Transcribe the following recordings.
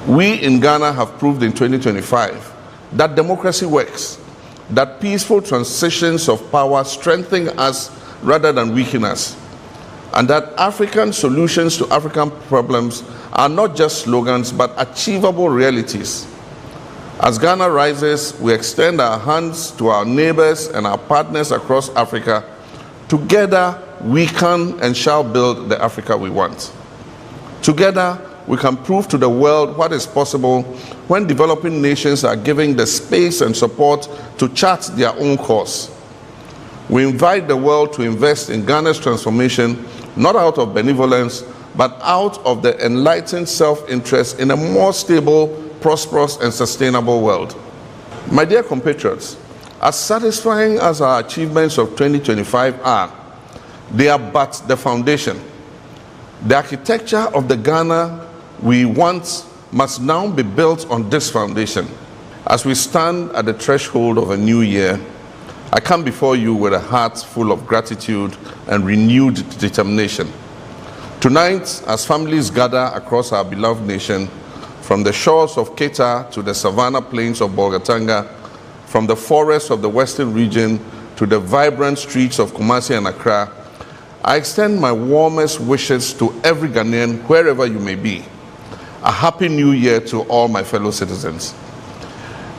We in Ghana have proved in 2025 that democracy works, that peaceful transitions of power strengthen us rather than weaken us, and that African solutions to African problems are not just slogans but achievable realities. As Ghana rises, we extend our hands to our neighbors and our partners across Africa. Together, we can and shall build the Africa we want. Together, we can prove to the world what is possible when developing nations are given the space and support to chart their own course. We invite the world to invest in Ghana's transformation, not out of benevolence, but out of the enlightened self-interest in a more stable, prosperous, and sustainable world. My dear compatriots, as satisfying as our achievements of 2025 are, they are but the foundation. The architecture of the Ghana we want must now be built on this foundation. As we stand at the threshold of a new year, I come before you with a heart full of gratitude and renewed determination. Tonight, as families gather across our beloved nation, from the shores of Keta to the savannah plains of Bolgatanga, from the forests of the western region to the vibrant streets of Kumasi and Accra, I extend my warmest wishes to every Ghanaian, wherever you may be. A happy new year to all my fellow citizens.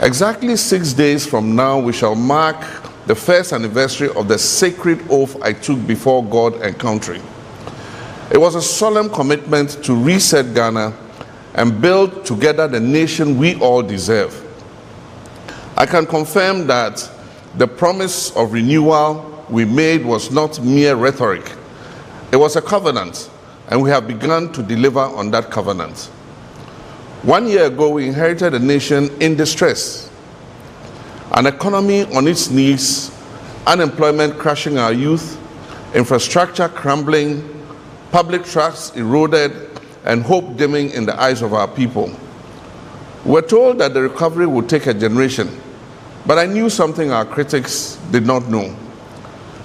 Exactly 6 days from now, we shall mark the first anniversary of the sacred oath I took before God and country. It was a solemn commitment to reset Ghana and build together the nation we all deserve. I can confirm that the promise of renewal we made was not mere rhetoric. It was a covenant, and we have begun to deliver on that covenant. 1 year ago, we inherited a nation in distress, an economy on its knees, unemployment crushing our youth, infrastructure crumbling, public trust eroded, and hope dimming in the eyes of our people. We're told that the recovery would take a generation, but I knew something our critics did not know.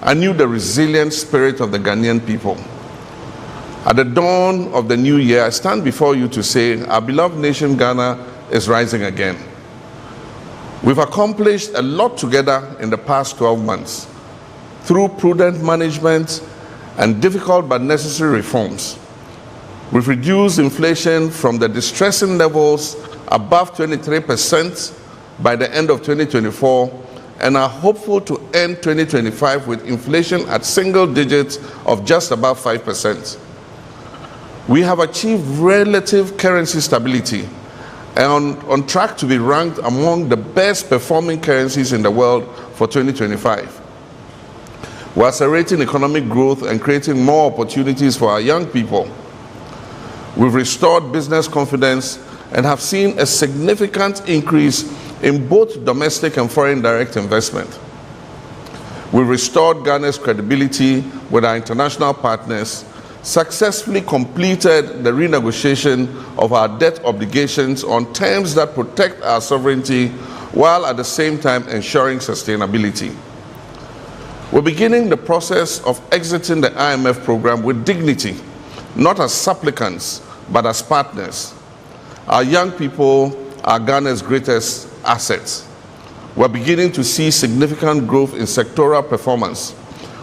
I knew the resilient spirit of the Ghanaian people. At the dawn of the new year, I stand before you to say our beloved nation Ghana is rising again. We've accomplished a lot together in the past 12 months through prudent management and difficult but necessary reforms. We've reduced inflation from the distressing levels above 23% by the end of 2024 and are hopeful to end 2025 with inflation at single digits of just above 5%. We have achieved relative currency stability and on track to be ranked among the best performing currencies in the world for 2025. We're accelerating economic growth and creating more opportunities for our young people. We've restored business confidence and have seen a significant increase in both domestic and foreign direct investment. We've restored Ghana's credibility with our international partners, successfully completed the renegotiation of our debt obligations on terms that protect our sovereignty while at the same time ensuring sustainability. We're beginning the process of exiting the IMF program with dignity, not as supplicants, but as partners. Our young people are Ghana's greatest assets. We're beginning to see significant growth in sectoral performance.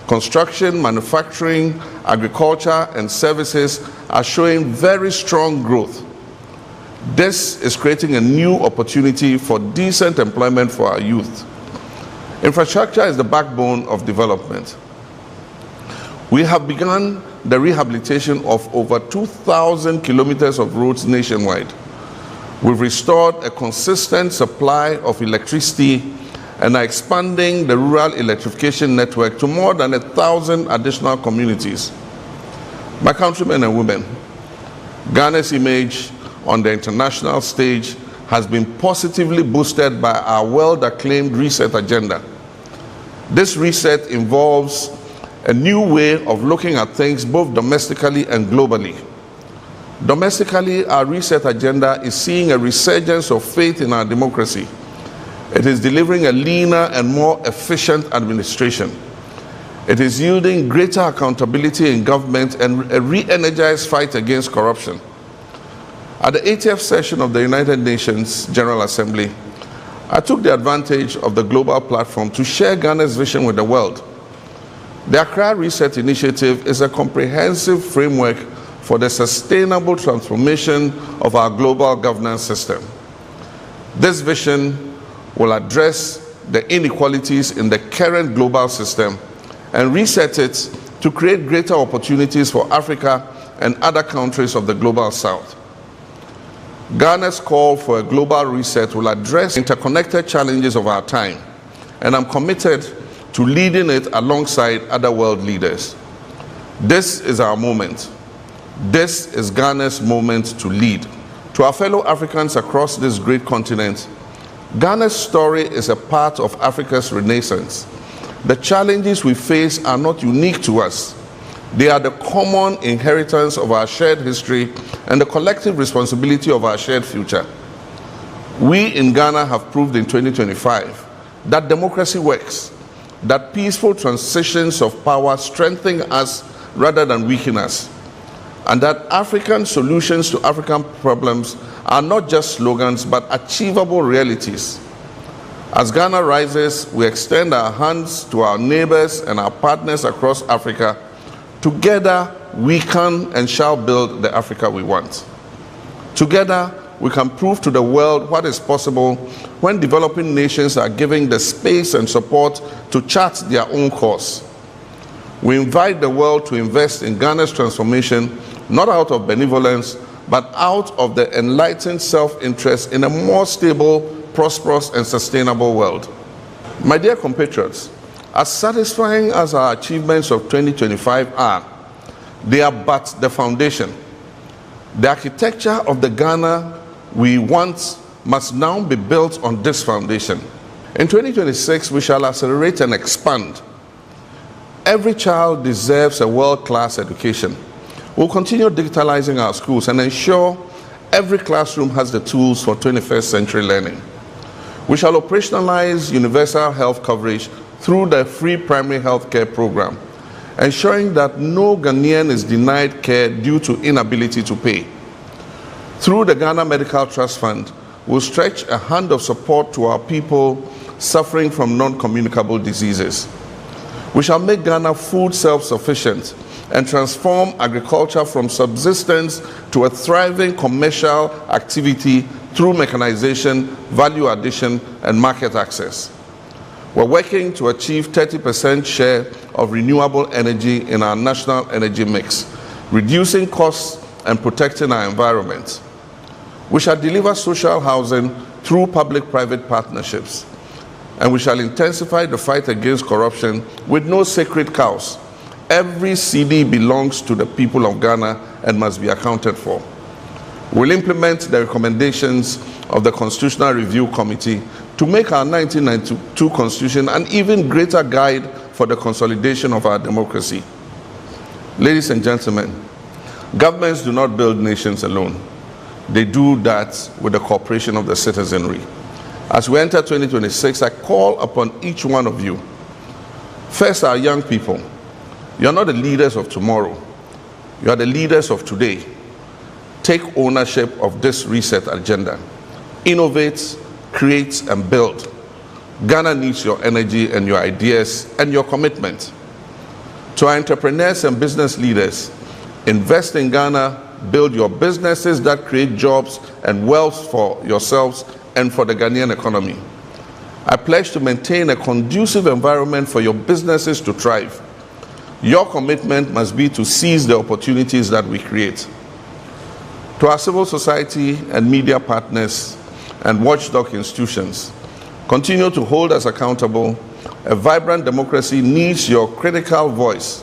Construction, manufacturing, agriculture, and services are showing very strong growth. This is creating a new opportunity for decent employment for our youth. Infrastructure is the backbone of development. We have begun the rehabilitation of over 2,000 kilometers of roads nationwide. We've restored a consistent supply of electricity and are expanding the rural electrification network to more than 1,000 additional communities. My countrymen and women, Ghana's image on the international stage has been positively boosted by our well-acclaimed reset agenda. This reset involves a new way of looking at things both domestically and globally. Domestically, our reset agenda is seeing a resurgence of faith in our democracy. It is delivering a leaner and more efficient administration. It is yielding greater accountability in government and a re-energized fight against corruption. At the 80th session of the United Nations General Assembly, I took the advantage of the global platform to share Ghana's vision with the world. The Accra Reset Initiative is a comprehensive framework for the sustainable transformation of our global governance system. This vision will address the inequalities in the current global system and reset it to create greater opportunities for Africa and other countries of the global south. Ghana's call for a global reset will address interconnected challenges of our time, and I'm committed to leading it alongside other world leaders. This is our moment. This is Ghana's moment to lead. To our fellow Africans across this great continent, Ghana's story is a part of Africa's renaissance. The challenges we face are not unique to us. They are the common inheritance of our shared history and the collective responsibility of our shared future. We in Ghana have proved in 2025 that democracy works, that peaceful transitions of power strengthen us rather than weaken us, and that African solutions to African problems are not just slogans but achievable realities. As Ghana rises, we extend our hands to our neighbors and our partners across Africa. Together, we can and shall build the Africa we want. Together, we can prove to the world what is possible when developing nations are given the space and support to chart their own course. We invite the world to invest in Ghana's transformation, not out of benevolence, but out of the enlightened self-interest in a more stable, prosperous, and sustainable world. My dear compatriots, as satisfying as our achievements of 2025 are, they are but the foundation. The architecture of the Ghana we want must now be built on this foundation. In 2026, we shall accelerate and expand. Every child deserves a world-class education. We'll continue digitalizing our schools and ensure every classroom has the tools for 21st century learning. We shall operationalize universal health coverage through the free primary health care program, ensuring that no Ghanaian is denied care due to inability to pay. Through the Ghana Medical Trust Fund, we'll stretch a hand of support to our people suffering from non-communicable diseases. We shall make Ghana food self-sufficient and transform agriculture from subsistence to a thriving commercial activity through mechanization, value addition, and market access. We're working to achieve 30% share of renewable energy in our national energy mix, reducing costs and protecting our environment. We shall deliver social housing through public-private partnerships, and we shall intensify the fight against corruption with no sacred cows. Every CD belongs to the people of Ghana and must be accounted for. We'll implement the recommendations of the Constitutional Review Committee to make our 1992 Constitution an even greater guide for the consolidation of our democracy. Ladies and gentlemen, governments do not build nations alone. They do that with the cooperation of the citizenry. As we enter 2026, I call upon each one of you. First, our young people. You are not the leaders of tomorrow. You are the leaders of today. Take ownership of this reset agenda. Innovate, create, and build. Ghana needs your energy and your ideas and your commitment. To our entrepreneurs and business leaders, invest in Ghana, build your businesses that create jobs and wealth for yourselves and for the Ghanaian economy. I pledge to maintain a conducive environment for your businesses to thrive. Your commitment must be to seize the opportunities that we create. To our civil society and media partners and watchdog institutions, continue to hold us accountable. A vibrant democracy needs your critical voice.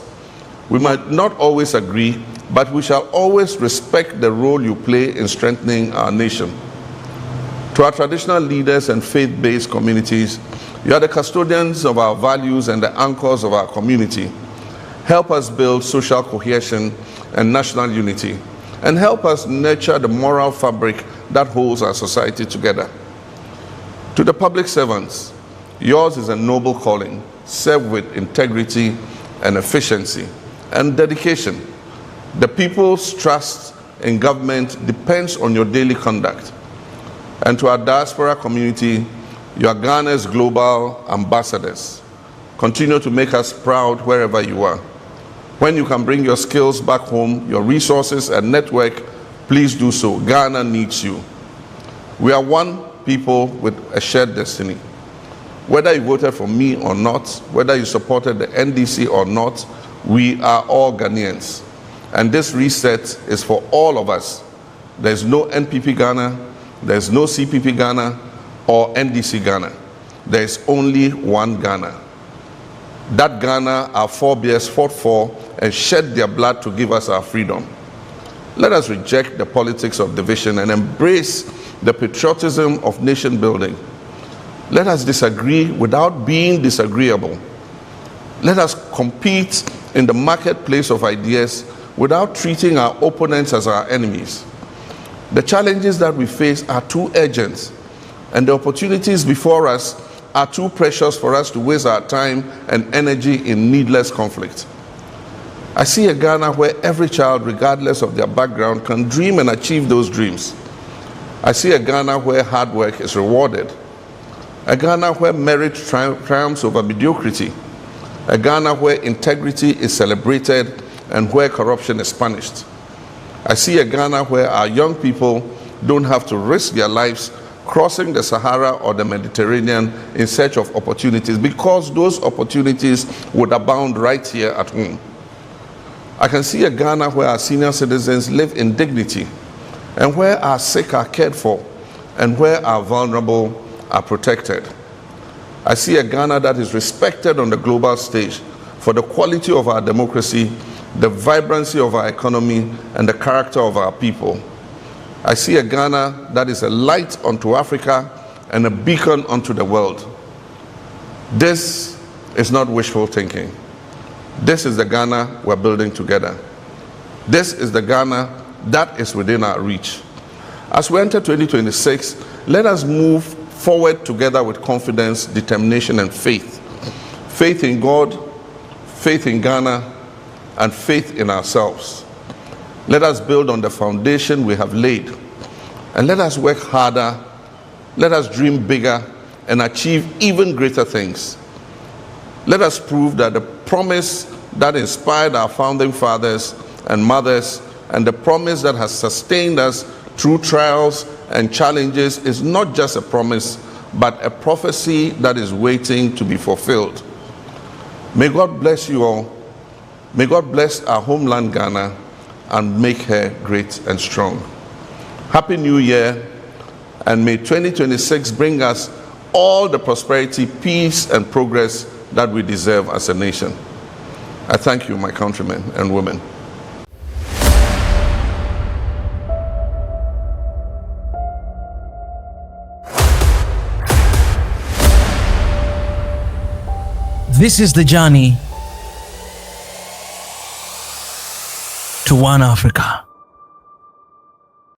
We might not always agree, but we shall always respect the role you play in strengthening our nation. To our traditional leaders and faith-based communities, you are the custodians of our values and the anchors of our community. Help us build social cohesion and national unity, and help us nurture the moral fabric that holds our society together. To the public servants, yours is a noble calling. Serve with integrity and efficiency and dedication. The people's trust in government depends on your daily conduct. And to our diaspora community, you are Ghana's global ambassadors. Continue to make us proud wherever you are. When you can bring your skills back home, your resources and network, please do so. Ghana needs you. We are one people with a shared destiny. Whether you voted for me or not, whether you supported the NDC or not, we are all Ghanaians. And this reset is for all of us. There's no NPP Ghana, there's no CPP Ghana, or NDC Ghana. There's only one Ghana. That Ghana our forebears fought for and shed their blood to give us our freedom. Let us reject the politics of division and embrace the patriotism of nation building. Let us disagree without being disagreeable. Let us compete in the marketplace of ideas without treating our opponents as our enemies. The challenges that we face are too urgent, and the opportunities before us are too precious for us to waste our time and energy in needless conflict. I see a Ghana where every child, regardless of their background, can dream and achieve those dreams. I see a Ghana where hard work is rewarded. A Ghana where merit triumphs over mediocrity. A Ghana where integrity is celebrated and where corruption is punished. I see a Ghana where our young people don't have to risk their lives crossing the Sahara or the Mediterranean in search of opportunities, because those opportunities would abound right here at home. I can see a Ghana where our senior citizens live in dignity, and where our sick are cared for, and where our vulnerable are protected. I see a Ghana that is respected on the global stage for the quality of our democracy, the vibrancy of our economy, and the character of our people. I see a Ghana that is a light unto Africa and a beacon unto the world. This is not wishful thinking. This is the Ghana we're building together. This is the Ghana that is within our reach. As we enter 2026, let us move forward together with confidence, determination, and faith. Faith in God, faith in Ghana, and faith in ourselves. Let us build on the foundation we have laid, and let us work harder, let us dream bigger, and achieve even greater things. Let us prove that the promise that inspired our founding fathers and mothers, and the promise that has sustained us through trials and challenges, is not just a promise, but a prophecy that is waiting to be fulfilled. May God bless you all. May God bless our homeland Ghana and make her great and strong. Happy New Year, and may 2026 bring us all the prosperity, peace, and progress that we deserve as a nation. I thank you, my countrymen and women. This is the journey to one Africa.